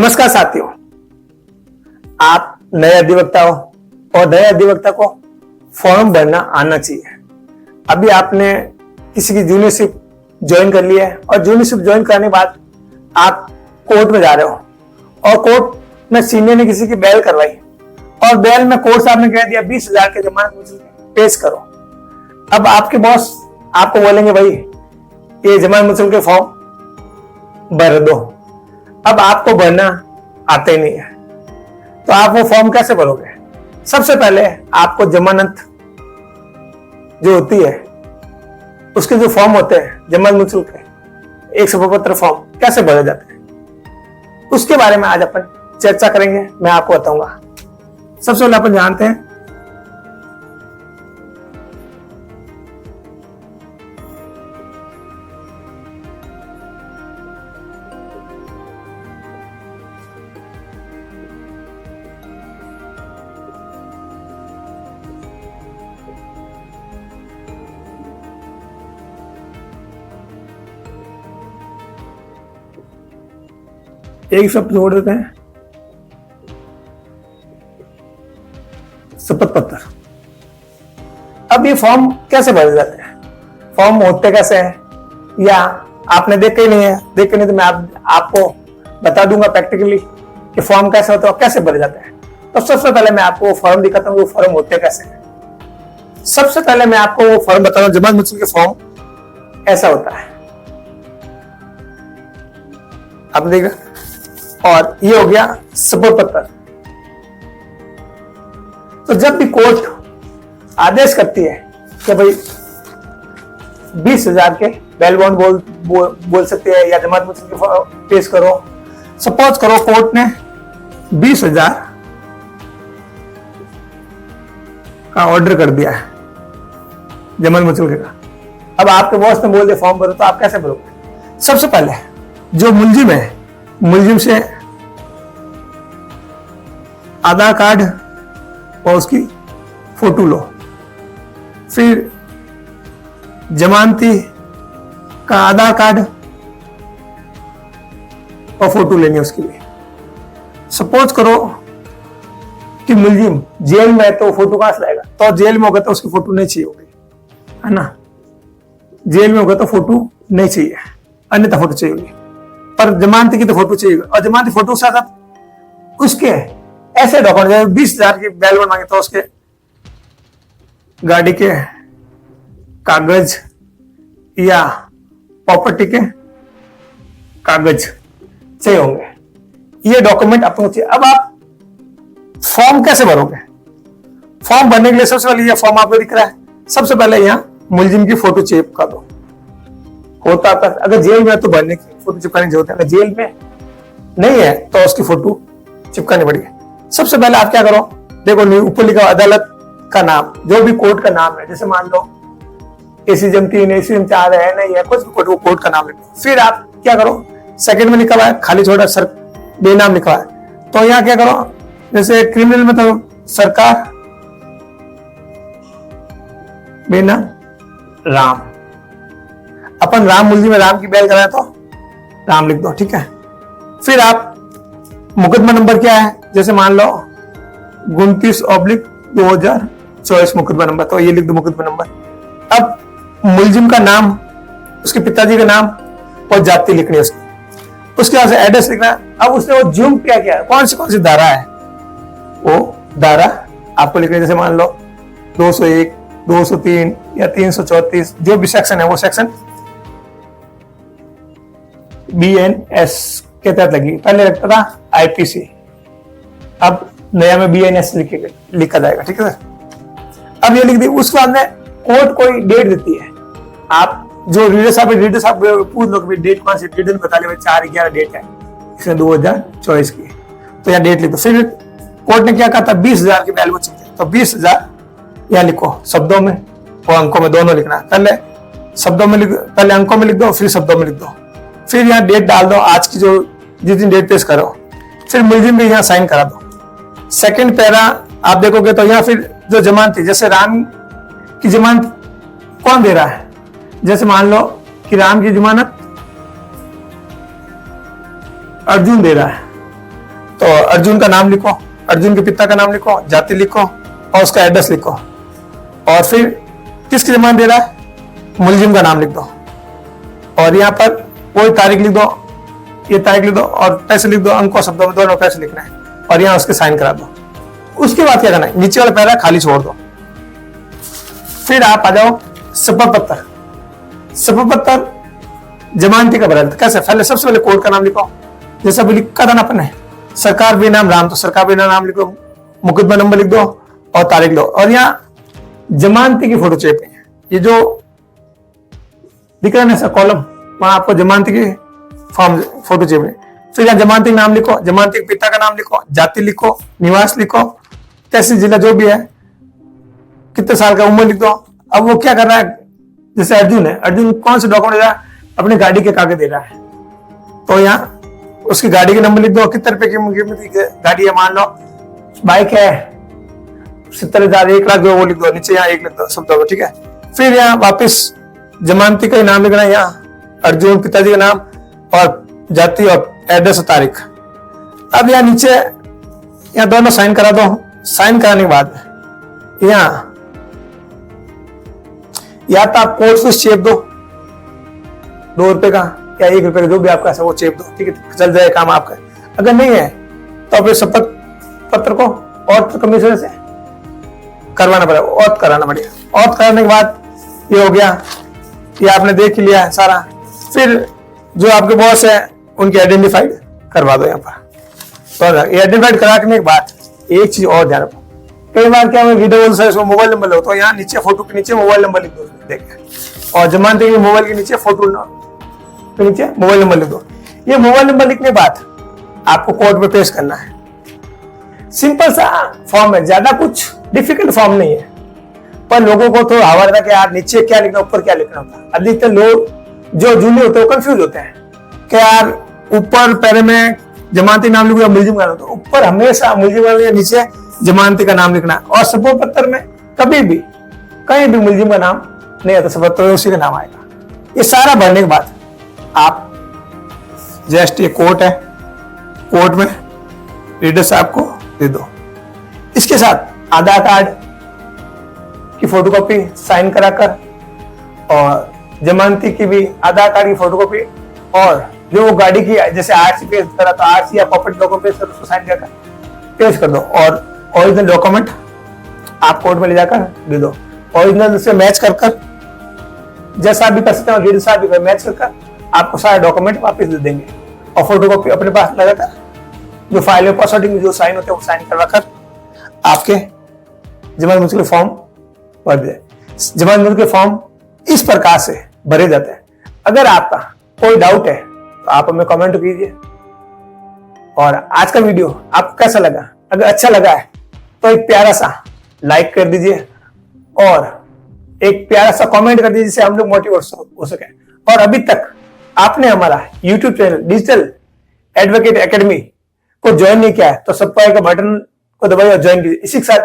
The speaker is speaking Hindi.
नमस्कार साथियों, आप नए अधिवक्ता हो और नए अधिवक्ता को फॉर्म भरना आना चाहिए। अभी आपने किसी की जूनियरशिप ज्वाइन कर लिया है और जूनियरशिप ज्वाइन करने के बाद आप कोर्ट में जा रहे हो और कोर्ट में सीनियर ने किसी की बेल करवाई और बेल में कोर्ट साहब ने कह दिया 20,000 के जमानत पेश करो। अब आपके बॉस आपको बोलेंगे भाई ये जमानत मुचल के फॉर्म भर दो। अब आपको भरना आते ही नहीं है तो आप वो फॉर्म कैसे भरोगे? सबसे पहले आपको जमानत जो होती है उसके जो फॉर्म होते हैं जमानत मुचल के 1 शपथ फॉर्म कैसे भरे जाते हैं उसके बारे में आज अपन चर्चा करेंगे। मैं आपको बताऊंगा। सबसे पहले अपन जानते हैं एक शब्द जोड़ देते हैं शपथ पत्र। अब ये फॉर्म कैसे भरे जाते हैं, फॉर्म होते कैसे हैं या आपने देखे ही नहीं है, देखे नहीं तो मैं आपको बता दूंगा प्रैक्टिकली कि फॉर्म कैसे होता है और कैसे भरे जाते हैं। तो सबसे पहले मैं आपको वो फॉर्म दिखाता हूँ, वो फॉर्म होते कैसे हैं। सबसे पहले मैं आपको वो फॉर्म बता रहा हूँ। जमानत मुचल के फॉर्म ऐसा होता है, आप देखिए। और ये हो गया शपथ पत्र। तो जब भी कोर्ट आदेश करती है कि भाई 20,000 के बेल बॉन्ड बोल सकते हैं या जमानत मुचल के पेश करो। सपोज करो कोर्ट ने 20,000 का ऑर्डर कर दिया है जमानत मुचल का। अब आपके बॉस ने बोल दिया फॉर्म भरो, तो आप कैसे भरोगे? सबसे पहले जो मुलजिम है, मुलजिम से आधार कार्ड और उसकी फोटो लो। फिर जमानती का आधार कार्ड और फोटो लेनी है उसके लिए। सपोज करो कि मुलजिम जेल में है तो फोटो कहां से लाएगा? तो जेल में होगा तो उसकी फोटो नहीं चाहिए होगी, है ना। जेल में होगा तो फोटो नहीं चाहिए, अन्यथा फोटो चाहिए होगी। पर जमानती की तो फोटो चाहिए और जमानती फोटो के साथ उसके ऐसे डॉक्यूमेंट 20,000 की बेल बॉन्ड मांगे तो उसके गाड़ी के कागज या प्रॉपर्टी के कागज चाहिए होंगे। ये डॉक्यूमेंट आपको चाहिए। अब आप फॉर्म कैसे भरोगे? फॉर्म भरने के लिए सबसे पहले ये फॉर्म आपको दिख रहा है। सबसे पहले यहां मुलजिम की फोटो चिपका दो। होता है अगर जेल में तो भरने की फोटो चिपकाने की जरूरत है, अगर जेल में नहीं है तो उसकी फोटो चिपकानी पड़ेगी। सबसे पहले आप क्या करो, देखो ऊपर लिखा अदालत का नाम, जो भी कोर्ट का नाम है, जैसे मान लो एसीजेम 3 एसीजेम 4 है, नहीं है कुछ भी कोर्ट, वो कोर्ट का नाम लिखो। फिर आप क्या करो, सेकंड में लिखा हुआ है खाली छोटा सर बेनाम लिखा है, तो यहाँ क्या करो, जैसे क्रिमिनल में तो सरकार बेनाम राम, अपन राम मुलजिम में राम की बेल कराए तो राम लिख दो, ठीक है। फिर आप मुकदमा नंबर क्या है, जैसे मान लो 29/2024 मुकदमा नंबर, तो ये लिख दो मुकदमा नंबर। अब मुलजिम का नाम, उसके पिताजी का नाम और जाति लिखनी है उसके बाद से एड्रेस लिखना है। अब उसने वो जुर्म क्या किया, कौन सी धारा है, वो धारा आपको लिखनी है। जैसे मान लो 201, 203 या 334 जो भी सेक्शन है वो सेक्शन BNS के तहत लगी। पहले लगता था IPC, अब नया में BNS लिखा जाएगा, ठीक है सर। अब ये लिख दी। उसके बाद में कोर्ट कोई डेट देती है, आप जो रीडर साहब पूछ लो कि डेट कौन सी, रीडर बता ले 4/11 डेट है, इसने 2024 की, तो यहाँ डेट लिख दो। फिर कोर्ट ने क्या कहा था 20,000 की बेल बची थी, तो 20,000 यहाँ लिखो शब्दों में और अंकों में, दोनों लिखना। पहले शब्दों में पहले अंकों में लिख दो, फिर शब्दों में लिख दो। फिर यहाँ डेट डाल दो, आज की जो जिस दिन डेट पेश करो। फिर मुलजिम भी यहाँ साइन करा दो। सेकंड पैरा आप देखोगे तो यहाँ फिर जो जमानत थी, जैसे राम की जमानत कौन दे रहा है, जैसे मान लो कि राम की जमानत अर्जुन दे रहा है, तो अर्जुन का नाम लिखो, अर्जुन के पिता का नाम लिखो, जाति लिखो और उसका एड्रेस लिखो, और फिर किसकी जमानत दे रहा है, मुलजिम का नाम लिख दो, और यहाँ पर कोई तारीख लिख दो, ये तारीख लिख दो, और पैसे लिख दो, अंकों शब्दों में दोनों पैसे लिखना है, और यहाँ उसके साइन करा दो। उसके बाद क्या करना है, नीचे वाला पैरा खाली छोड़ दो। फिर आप आ जाओ शपथ पत्र। शपथ पत्र जमानती का भरा, कैसे, पहले सबसे पहले कोर्ट का नाम लिखो, जैसा भी लिखा था ना अपन ने, सरकार भी नाम राम, तो सरकार भी नाम लिखो, मुकदमा नंबर लिख दो और तारीख लो, और यहाँ जमानती की फोटो चाहिए। ये जो दिख रहा है ना कॉलम, वहां आपको जमानती की फॉर्म फोटो चाहिए। फिर यहाँ जमानती का नाम लिखो, जमानती के पिता का नाम लिखो, जाति लिखो, निवास लिखो, तहसील जिला जो भी है, कितने साल का उम्र लिख दो। अब वो क्या कर रहा है, जैसे अर्जुन है, अर्जुन कौन से डॉक्यूमेंट दे रहा है, अपनी गाड़ी के कागज दे रहा है, तो यहाँ उसकी गाड़ी के नंबर लिख दो, कितने रुपए की गाड़ी है, मान लो बाइक है 70,000, 1 लाख जो, वो लिख दो, नीचे यहाँ 1 लिख दो सब दो, ठीक है। फिर यहाँ वापिस जमानती का नाम लिखना है, यहाँ अर्जुन, पिताजी का नाम और जाति और एड्रेस और तारीख। अब यहाँ नीचे यहाँ दोनों साइन करा दो। साइन कराने के बाद यहाँ या तो आप कोर्ट फीस चेप दो, 2 रुपए का या 1 रुपए का, जो भी आपका है वो चेप दो, ठीक है, चल जाए काम आपका। अगर नहीं है तो फिर शपथ पत्र को और कमिश्नर से करवाना पड़ेगा, और कराना पड़ेगा। और कराने के बाद ये हो गया, ये आपने देख लिया है सारा। फिर जो आपके बॉस है उनकी आइडेंटिफाइड करवा दो यहाँ पर। तो ये आइडेंटिफाइड कराने के बाद एक चीज और ध्यान रखो, कई बार क्या वीडियो मोबाइल नंबर लो, तो यहाँ नीचे फोटो के नीचे मोबाइल नंबर लिख दो, देखिए, और जमानती के मोबाइल के नीचे फोटो के नीचे मोबाइल नंबर लिख दो। ये मोबाइल नंबर लिखने के बाद आपको कोर्ट में पेश करना है। सिंपल सा फॉर्म है, ज्यादा कुछ डिफिकल्ट फॉर्म नहीं है, पर लोगों को तो हवा रहता है कि यार नीचे क्या लिखना, ऊपर क्या लिखना होता। अधिकतर लोग जो जूनियर होते हैं वो कंफ्यूज होते हैं कि यार ऊपर पैरे में जमानती नाम लिखो या मुलजिम का नाम, तो ऊपर हमेशा मुलजिम का, नीचे जमानती का नाम लिखना। और शपथ पत्र में कभी भी कहीं भी मुलजिम का नाम नहीं आता, शपथ पत्र उसी का नाम आएगा। ये सारा भरने के बाद आप जस्ट, ये कोर्ट है, कोर्ट में रीडर साहब को दे दो। इसके साथ आधार कार्ड की फोटोकॉपी साइन कराकर, और जमानती की भी आधार कार्ड की फोटोकॉपी, और जो वो गाड़ी की जैसे आरसी पेश करा तो आरसी या प्रॉपर्टी डॉक्यूमेंट पेश कर, उसको साइन कर पेश कर दो। और ओरिजिनल डॉक्यूमेंट आप कोर्ट में ले जाकर दे दो। ओरिजिनल से मैच कर जैसा भी कर सकते हैं, रीडर साहब भी मैच कर आपको सारे डॉक्यूमेंट वापस दे देंगे। और फोटोकॉपी अपने पास लगाकर जो फाइल में पासवर्ड में जो साइन होते हैं वो साइन करवाकर आपके जमानत मुल्क के फॉर्म भर दे। जमानत मुल्क के फॉर्म इस प्रकार से भरे जाते हैं। अगर आपका कोई डाउट है तो आप हमें कमेंट कीजिए। और आज का वीडियो आपको कैसा लगा, अगर अच्छा लगा है तो एक प्यारा सा लाइक कर दीजिए और एक प्यारा सा कमेंट कर दीजिए, जिससे हम लोग मोटिवेट हो सके। और अभी तक आपने हमारा YouTube channel digital advocate academy को ज्वाइन नहीं किया है तो सब्सक्राइब का बटन को दबाइए और ज्वाइन कीजिए। इसी के साथ